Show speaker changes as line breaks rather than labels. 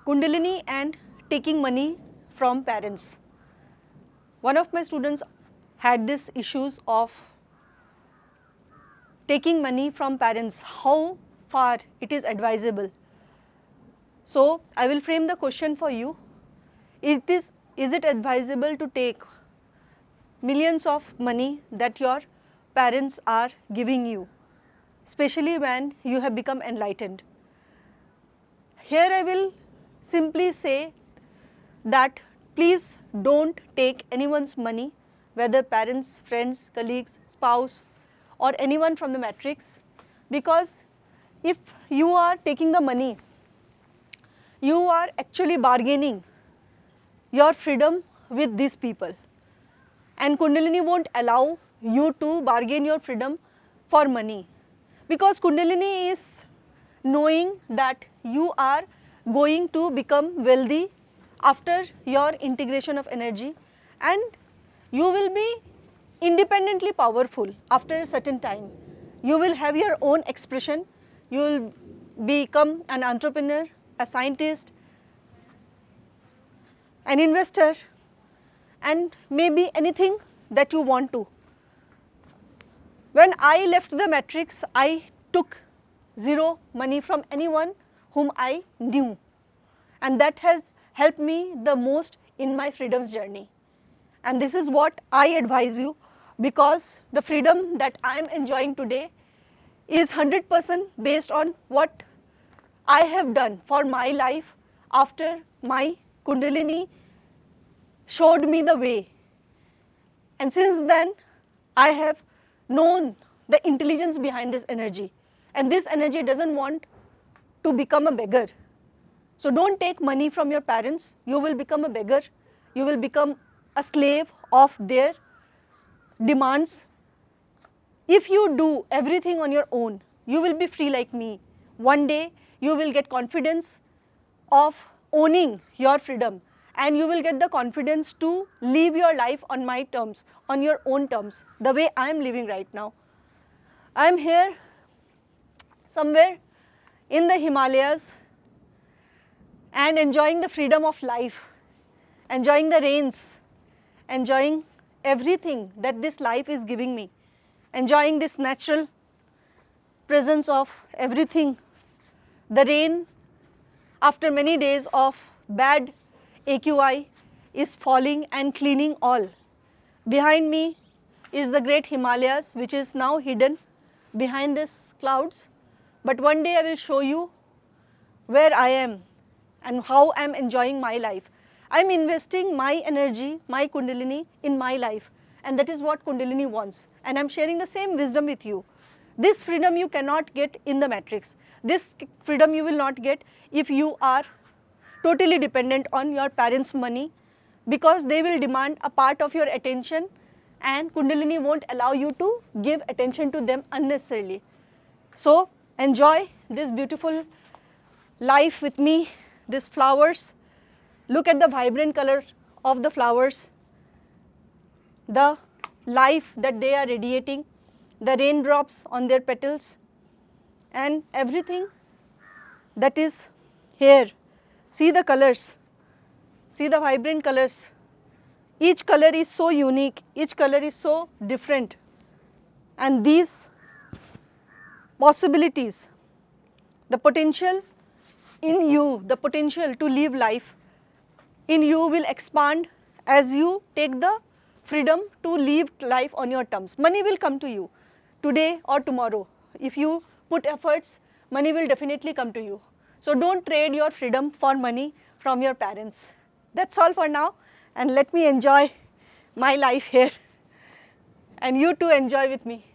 Kundalini and taking money from parents. One of my students had this issues of taking money from parents, how far it is advisable. So I will frame the question for you. Is it advisable to take millions of money that your parents are giving you, especially when you have become enlightened? Here I will simply say that please don't take anyone's money, whether parents, friends, colleagues, spouse, or anyone from the matrix, because if you are taking the money, you are actually bargaining your freedom with these people. And Kundalini won't allow you to bargain your freedom for money, because Kundalini is knowing that you are going to become wealthy after your integration of energy, and you will be independently powerful after a certain time. You will have your own expression, you will become an entrepreneur, a scientist, an investor, and maybe anything that you want to. When I left the matrix, I took zero money from anyone whom I knew, and that has helped me the most in my freedom's journey. And this is what I advise you, because the freedom that I am enjoying today is 100% based on what I have done for my life after my Kundalini showed me the way. And since then, I have known the intelligence behind this energy. And this energy doesn't want to become a beggar. So don't take money from your parents. You will become a beggar. You will become a slave of their demands. If you do everything on your own, you will be free like me. One day, you will get confidence of owning your freedom, and you will get the confidence to live your life on my terms, on your own terms, the way I am living right now. I am here somewhere in the Himalayas and enjoying the freedom of life, enjoying the rains, enjoying everything that this life is giving me, enjoying this natural presence of everything. The rain, after many days of bad AQI, is falling and cleaning all. Behind me is the great Himalayas, which is now hidden behind these clouds. But one day I will show you where I am and how I am enjoying my life. I am investing my energy, my Kundalini in my life, and that is what Kundalini wants. And I am sharing the same wisdom with you. This freedom you cannot get in the matrix. This freedom you will not get if you are totally dependent on your parents' money, because they will demand a part of your attention, and Kundalini won't allow you to give attention to them unnecessarily. So enjoy this beautiful life with me, these flowers. Look at the vibrant color of the flowers, the life that they are radiating, the raindrops on their petals, and everything that is here. See the colors, see the vibrant colors. Each color is so unique, each color is so different, and these possibilities, the potential in you, the potential to live life in you will expand as you take the freedom to live life on your terms. Money will come to you today or tomorrow. If you put efforts, money will definitely come to you. So don't trade your freedom for money from your parents. That's all for now, and let me enjoy my life here, and you too enjoy with me.